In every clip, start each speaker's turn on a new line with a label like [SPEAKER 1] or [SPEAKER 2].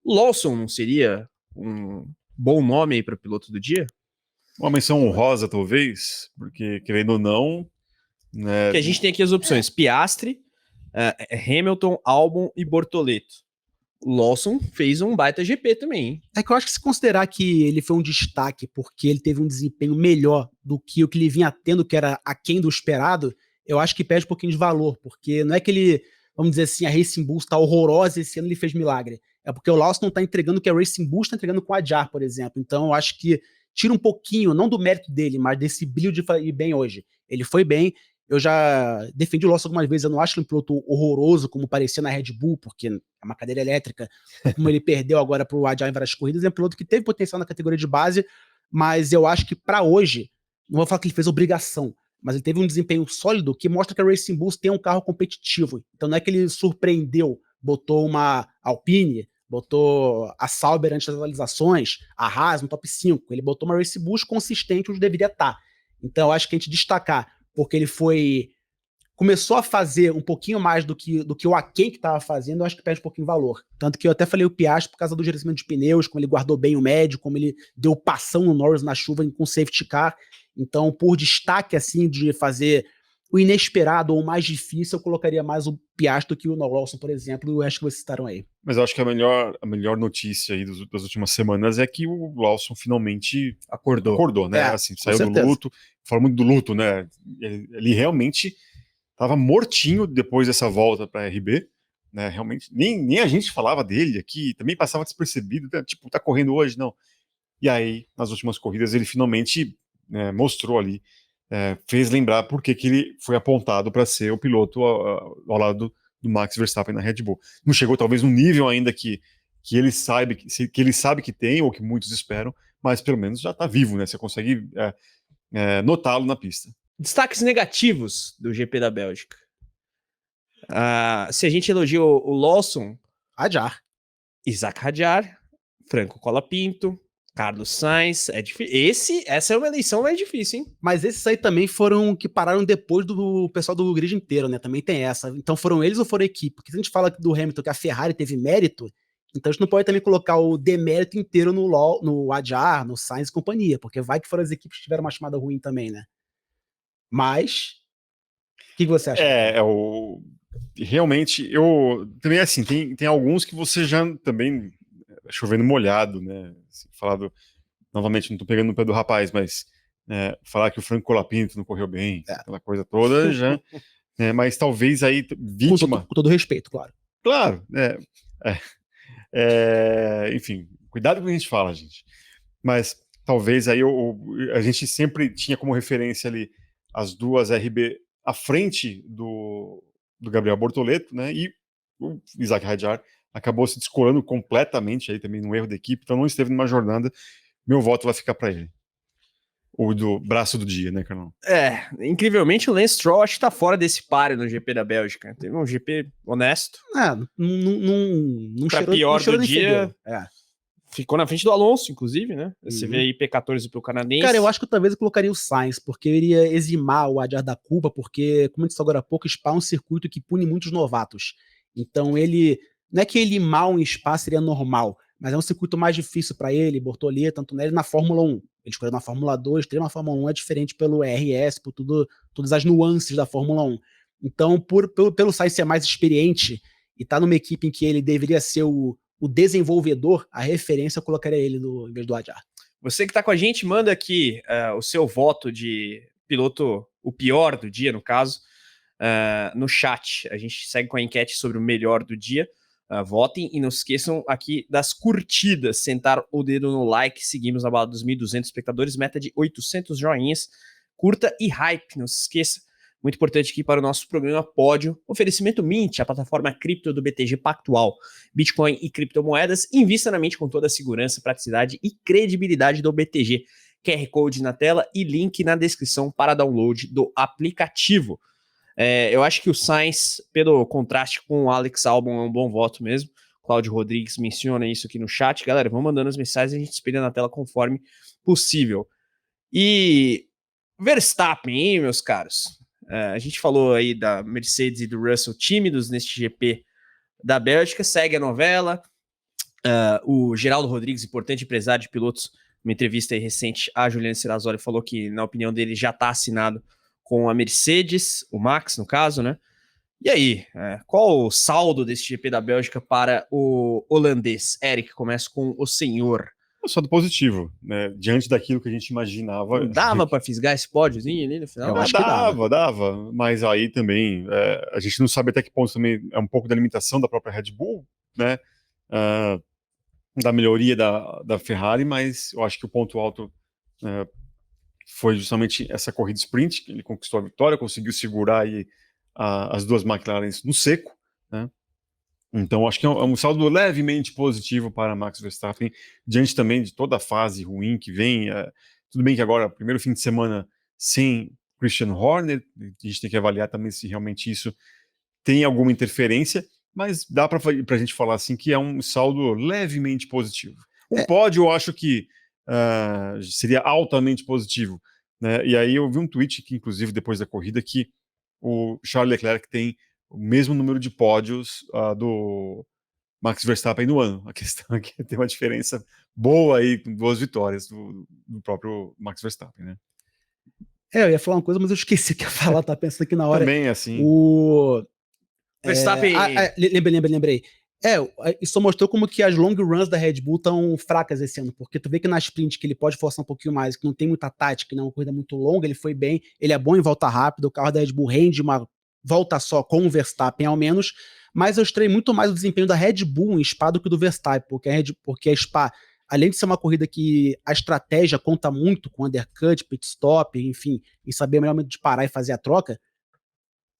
[SPEAKER 1] Lawson não seria um bom nome aí para piloto do dia?
[SPEAKER 2] Uma menção honrosa, talvez, porque, querendo ou não, né?
[SPEAKER 1] Que a gente tem aqui as opções: Piastri, Hamilton, Albon e Bortoleto. Lawson fez um baita GP também, hein?
[SPEAKER 3] É que eu acho que se considerar que ele foi um destaque porque ele teve um desempenho melhor do que o que ele vinha tendo, que era aquém do esperado, eu acho que perde um pouquinho de valor, porque não é que ele, vamos dizer assim, a Racing Bull está horrorosa esse ano ele fez milagre. É porque o Lawson não está entregando o que a Racing Bull está entregando com a Adjar, por exemplo. Então eu acho que tira um pouquinho, não do mérito dele, mas desse brilho de ir bem hoje. Ele foi bem. Eu já defendi o Lawson algumas vezes, eu não acho ele um piloto horroroso, como parecia na Red Bull, porque é uma cadeira elétrica, como ele perdeu agora pro Adjar em várias corridas. É um piloto que teve potencial na categoria de base, mas eu acho que para hoje, não vou falar que ele fez obrigação, mas ele teve um desempenho sólido que mostra que a Racing Bulls tem um carro competitivo. Então não é que ele surpreendeu, botou uma Alpine, botou a Sauber antes das atualizações, a Haas no top 5, ele botou uma Racing Bulls consistente onde deveria estar. Então eu acho que a gente destacar, porque ele começou a fazer um pouquinho mais do que o Aken que estava fazendo, eu acho que perde um pouquinho de valor. Tanto que eu até falei o Piastri por causa do gerenciamento de pneus, como ele guardou bem o médio, como ele deu passão no Norris na chuva com safety car. Então, por destaque, assim, de fazer o inesperado ou o mais difícil, eu colocaria mais o Piastri do que o Lawson, por exemplo, e o resto que vocês citaram aí.
[SPEAKER 2] Mas eu acho que a melhor notícia aí das últimas semanas é que o Lawson finalmente acordou, né? Assim, saiu do luto. Fala muito do luto, né? Ele realmente estava mortinho depois dessa volta para a RB, né? Realmente, nem a gente falava dele aqui, também passava despercebido, né? Tipo, tá correndo hoje, não. E aí, nas últimas corridas, ele finalmente mostrou ali, fez lembrar por que ele foi apontado para ser o piloto ao lado do Max Verstappen na Red Bull. Não chegou talvez no nível ainda que ele sabe que tem, ou que muitos esperam, mas pelo menos já está vivo, né? Você consegue notá-lo na pista.
[SPEAKER 1] Destaques negativos do GP da Bélgica. Se a gente elogia o Lawson,
[SPEAKER 3] Adjar,
[SPEAKER 1] Isaac Hadjar, Franco Colapinto, Carlos Sainz, é difícil. Essa é uma eleição mais difícil, hein?
[SPEAKER 3] Mas esses aí também foram que pararam depois do pessoal do grid inteiro, né? Também tem essa. Então foram eles ou foram a equipe? Porque se a gente fala do Hamilton que a Ferrari teve mérito, então a gente não pode também colocar o demérito inteiro no Adjar, no Sainz e companhia, porque vai que foram as equipes que tiveram uma chamada ruim também, né? Mas, o que você acha?
[SPEAKER 2] Realmente, eu também assim, tem alguns que você já também chovendo molhado, né? Assim, novamente, não tô pegando no pé do rapaz, mas falar que o Franco Colapinto não correu bem, aquela coisa toda já, mas talvez aí vítima.
[SPEAKER 3] Com todo respeito, claro.
[SPEAKER 2] Claro, enfim, cuidado com o que a gente fala, gente. Mas talvez aí a gente sempre tinha como referência ali as duas RB à frente do Gabriel Bortoleto, né? E o Isaac Hadjar acabou se descolando completamente aí também no erro da equipe, então não esteve numa jornada. Meu voto vai ficar para ele. O do braço do dia, né, Carlão?
[SPEAKER 1] Incrivelmente o Lance Stroll acho que tá fora desse páreo no GP da Bélgica. Teve um GP honesto.
[SPEAKER 3] Não
[SPEAKER 1] pra
[SPEAKER 3] cheirou,
[SPEAKER 1] pior
[SPEAKER 3] não cheirou
[SPEAKER 1] do dia. Ficou na frente do Alonso, inclusive, né? Você vê aí P14 pro canadense.
[SPEAKER 3] Cara, eu acho que talvez eu colocaria o Sainz, porque eu iria eximar o Adjar da culpa, porque, como eu disse agora há pouco, Spa é um circuito que pune muitos novatos. Então ele, não é que ele mal em Spa seria normal, mas é um circuito mais difícil para ele, Bortoleto, Antonelli na Fórmula 1. Ele escolheu na Fórmula 2, ter uma Fórmula 1 é diferente pelo RS, por todas as nuances da Fórmula 1. Então, pelo Sainz ser mais experiente e estar numa equipe em que ele deveria ser o desenvolvedor, a referência eu colocaria ele em vez do Adjar.
[SPEAKER 1] Você que tá com a gente, manda aqui o seu voto de piloto, o pior do dia, no caso, no chat. A gente segue com a enquete sobre o melhor do dia. Votem e não se esqueçam aqui das curtidas, sentar o dedo no like. Seguimos na bala dos 1.200 espectadores, meta de 800 joinhas. Curta e hype, não se esqueça. Muito importante aqui para o nosso programa Pódio. Oferecimento Mint, a plataforma cripto do BTG Pactual. Bitcoin e criptomoedas. Invista na Mint com toda a segurança, praticidade e credibilidade do BTG. QR Code na tela e link na descrição para download do aplicativo. Eu acho que o Sainz, pelo contraste com o Alex Albon, é um bom voto mesmo. Cláudio Rodrigues menciona isso aqui no chat. Galera, vão mandando as mensagens e a gente espelha na tela conforme possível. E Verstappen, hein, meus caros? A gente falou aí da Mercedes e do Russell tímidos neste GP da Bélgica, segue a novela. O Geraldo Rodrigues, importante empresário de pilotos, uma entrevista aí recente a Juliana Serrazoli, falou que, na opinião dele, já está assinado com a Mercedes, o Max, no caso, né? E aí, qual o saldo desse GP da Bélgica para o holandês? Eric, começa com o senhor.
[SPEAKER 2] Só do positivo, né? Diante daquilo que a gente imaginava.
[SPEAKER 1] Não dava para fisgar esse pódiozinho ali no final?
[SPEAKER 3] Eu acho que
[SPEAKER 2] dava. Mas aí também, a gente não sabe até que ponto também é um pouco da limitação da própria Red Bull, né? Da melhoria da Ferrari, mas eu acho que o ponto alto foi justamente essa corrida sprint, que ele conquistou a vitória, conseguiu segurar aí as duas McLarens no seco, né? Então acho que é um saldo levemente positivo para Max Verstappen, diante também de toda a fase ruim que vem. Tudo bem que agora, primeiro fim de semana sem Christian Horner, a gente tem que avaliar também se realmente isso tem alguma interferência, mas dá para a gente falar assim que é um saldo levemente positivo. Pódio eu acho que seria altamente positivo, né? E aí eu vi um tweet que, inclusive, depois da corrida, que o Charles Leclerc tem o mesmo número de pódios do Max Verstappen no ano. A questão é que tem uma diferença boa aí, com 2 vitórias do próprio Max Verstappen, né?
[SPEAKER 3] Eu ia falar uma coisa, mas eu esqueci que ia falar, tá pensando aqui na hora.
[SPEAKER 2] Também, assim...
[SPEAKER 1] Verstappen...
[SPEAKER 3] Lembrei. Isso mostrou como que as long runs da Red Bull estão fracas esse ano, porque tu vê que na sprint que ele pode forçar um pouquinho mais, que não tem muita tática, não é uma corrida muito longa, ele foi bem, ele é bom em volta rápida, o carro da Red Bull rende uma volta só com o Verstappen ao menos, mas eu estranhei muito mais o desempenho da Red Bull em Spa do que do Verstappen, porque a Spa, além de ser uma corrida que a estratégia conta muito com undercut, pit stop, enfim, em saber o melhor momento de parar e fazer a troca,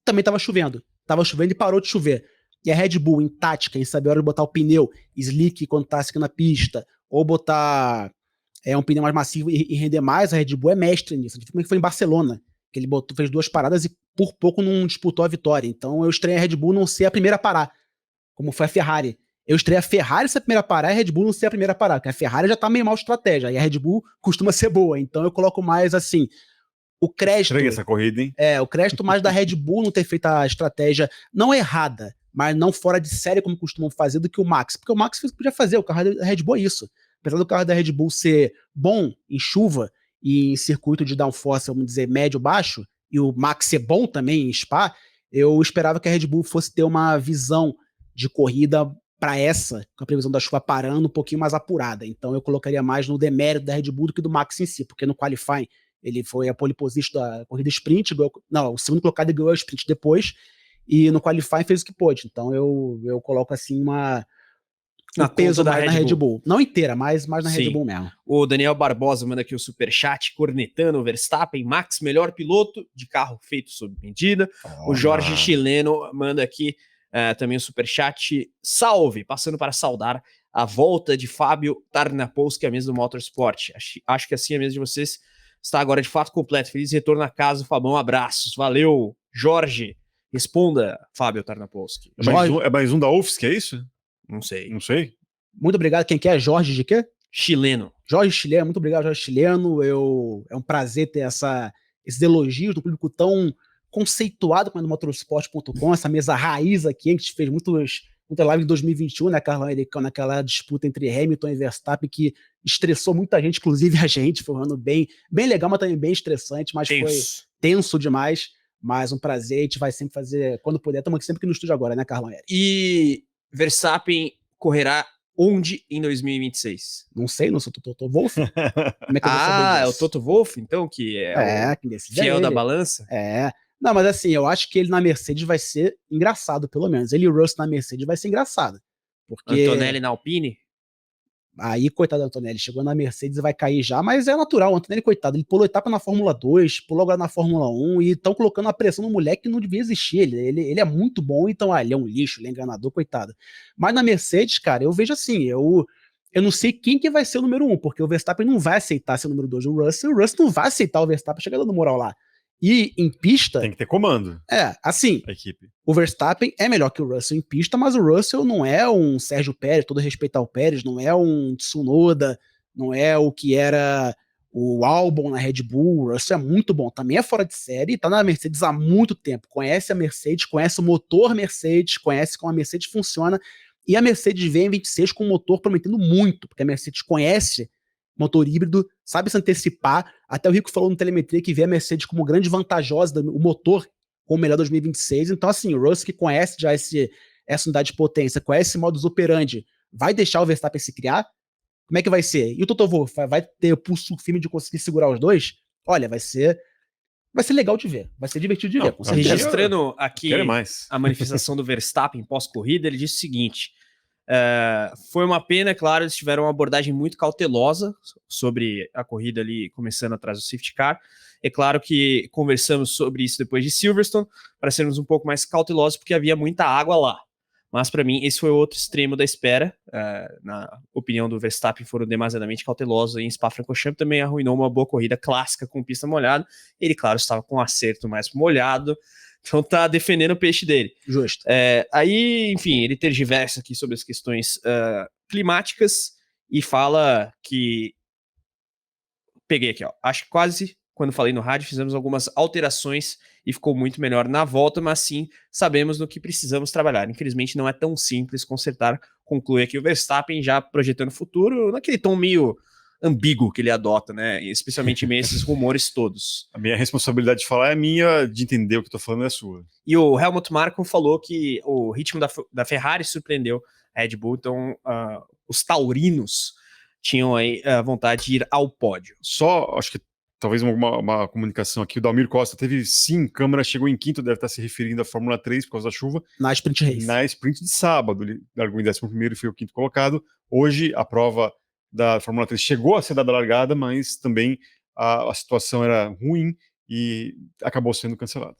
[SPEAKER 3] também estava chovendo e parou de chover. E a Red Bull, em tática, em saber a hora de botar o pneu slick quando tá aqui na pista, ou botar um pneu mais macio e render mais, a Red Bull é mestre nisso. Como é que foi em Barcelona, que ele fez 2 paradas e por pouco não disputou a vitória. Então eu estranhei a Red Bull não ser a primeira a parar, como foi a Ferrari. Eu estranhei a Ferrari ser a primeira a parar e a Red Bull não ser a primeira a parar, porque a Ferrari já tá meio mal de estratégia, e a Red Bull costuma ser boa. Então eu coloco mais assim... O crédito...
[SPEAKER 2] Estranha essa corrida, hein?
[SPEAKER 3] O crédito mais da Red Bull não ter feito a estratégia não errada, mas não fora de série como costumam fazer, do que o Max. Porque o Max fez o que podia fazer, o carro da Red Bull é isso. Apesar do carro da Red Bull ser bom em chuva e em circuito de downforce, vamos dizer, médio-baixo, e o Max ser bom também em Spa, eu esperava que a Red Bull fosse ter uma visão de corrida para essa, com a previsão da chuva parando, um pouquinho mais apurada. Então eu colocaria mais no demérito da Red Bull do que do Max em si, porque no qualifying ele foi a pole position da corrida sprint, o segundo colocado e ganhou a sprint depois, e no qualifying fez o que pôde. Então eu coloco assim um peso na Red Bull. Não inteira, mas mais na Red Bull mesmo.
[SPEAKER 1] O Daniel Barbosa manda aqui o superchat, cornetando o Verstappen, Max, melhor piloto de carro feito sob medida. O Jorge Chileno manda aqui também o superchat, salve, passando para saudar a volta de Fábio Tarnapolsky à mesa do Motorsport. Acho que assim a mesa de vocês está agora de fato completo. Feliz retorno a casa, Fabão, abraços. Valeu, Jorge. Responda, Fábio Tarnapolsky.
[SPEAKER 2] É mais um da UFSC, é isso?
[SPEAKER 1] Não sei.
[SPEAKER 2] Não sei.
[SPEAKER 3] Muito obrigado. Quem que é? Jorge de quê?
[SPEAKER 1] Chileno.
[SPEAKER 3] Jorge Chileno, muito obrigado, Jorge Chileno. É um prazer ter esses elogios do público tão conceituado como é no motorsport.com, essa mesa raiz aqui, a gente fez muita live em 2021, né, Carlão, naquela disputa entre Hamilton e Verstappen, que estressou muita gente, inclusive a gente, foi um ano bem legal, mas também bem estressante, mas foi tenso demais, mas um prazer, a gente vai sempre fazer, quando puder, estamos aqui sempre aqui no estúdio agora, né, Carlão?
[SPEAKER 1] E Verstappen correrá onde em 2026?
[SPEAKER 3] Não sei, não sou o Toto Wolff. Como é que eu vou saber disso?
[SPEAKER 1] É o Toto Wolff, então, que é o fiel da balança?
[SPEAKER 3] Não, mas assim, eu acho que ele na Mercedes vai ser engraçado, pelo menos. Ele e o Russell na Mercedes vai ser engraçado. Porque...
[SPEAKER 1] Antonelli na Alpine?
[SPEAKER 3] Aí, coitado do Antonelli, chegou na Mercedes e vai cair já, mas é natural, o Antonelli, coitado, ele pulou etapa na Fórmula 2, pulou agora na Fórmula 1 e estão colocando a pressão no moleque que não devia existir, ele é muito bom, então, ele é um lixo, ele é enganador, coitado. Mas na Mercedes, cara, eu vejo assim, eu não sei quem que vai ser o número 1, porque o Verstappen não vai aceitar ser o número 2 do Russell, e o Russell não vai aceitar o Verstappen chegar dando moral lá. E em pista...
[SPEAKER 2] Tem que ter comando.
[SPEAKER 3] Assim,
[SPEAKER 2] a equipe.
[SPEAKER 3] O Verstappen é melhor que o Russell em pista, mas o Russell não é um Sérgio Pérez, todo respeito ao Pérez, não é um Tsunoda, não é o que era o Albon na Red Bull. O Russell é muito bom, também é fora de série, tá na Mercedes há muito tempo, conhece a Mercedes, conhece o motor Mercedes, conhece como a Mercedes funciona, E a Mercedes vem em 26 com o motor prometendo muito, porque a Mercedes conhece motor híbrido, sabe se antecipar. Até o Rico falou no Telemetria que vê a Mercedes como grande vantajosa, o motor com o melhor 2026. Então, assim, o Russell, que conhece já essa unidade de potência, conhece esse modus operandi, vai deixar o Verstappen se criar? Como é que vai ser? E o Toto Wolff vai ter o pulso firme de conseguir segurar os dois? Olha, vai ser legal de ver, vai ser divertido de ver.
[SPEAKER 1] Registrando aqui a manifestação do Verstappen pós-corrida, ele disse o seguinte: foi uma pena, claro, eles tiveram uma abordagem muito cautelosa sobre a corrida ali, começando atrás do safety car. É claro que conversamos sobre isso depois de Silverstone, para sermos um pouco mais cautelosos, porque havia muita água lá. Mas para mim, esse foi o outro extremo da espera. Na opinião do Verstappen, foram demasiadamente cautelosos. Em Spa-Francorchamps também arruinou uma boa corrida clássica com pista molhada. Ele, claro, estava com um acerto mais molhado, então tá defendendo o peixe dele.
[SPEAKER 3] Justo.
[SPEAKER 1] Aí, enfim, ele tergiversa aqui sobre as questões climáticas e fala que... Peguei aqui, ó. Acho que quase... Quando falei no rádio, fizemos algumas alterações e ficou muito melhor na volta, mas sim, sabemos no que precisamos trabalhar. Infelizmente, não é tão simples consertar, conclui aqui o Verstappen, já projetando o futuro, naquele tom meio ambíguo que ele adota, né? Especialmente meio esses rumores todos.
[SPEAKER 2] A minha responsabilidade de falar é minha, de entender o que eu tô falando é a sua.
[SPEAKER 1] E o Helmut Marko falou que o ritmo da Ferrari surpreendeu a Red Bull, então os taurinos tinham aí a vontade de ir ao pódio.
[SPEAKER 2] Só, acho que talvez uma comunicação aqui, o Dalmir Costa teve sim, câmera chegou em quinto, deve estar se referindo à Fórmula 3 por causa da chuva.
[SPEAKER 3] Na Sprint Race.
[SPEAKER 2] Na Sprint de sábado, ele largou em 11º e foi o quinto colocado. Hoje, a prova da Fórmula 3 chegou a ser dada largada, mas também a situação era ruim e acabou sendo cancelada.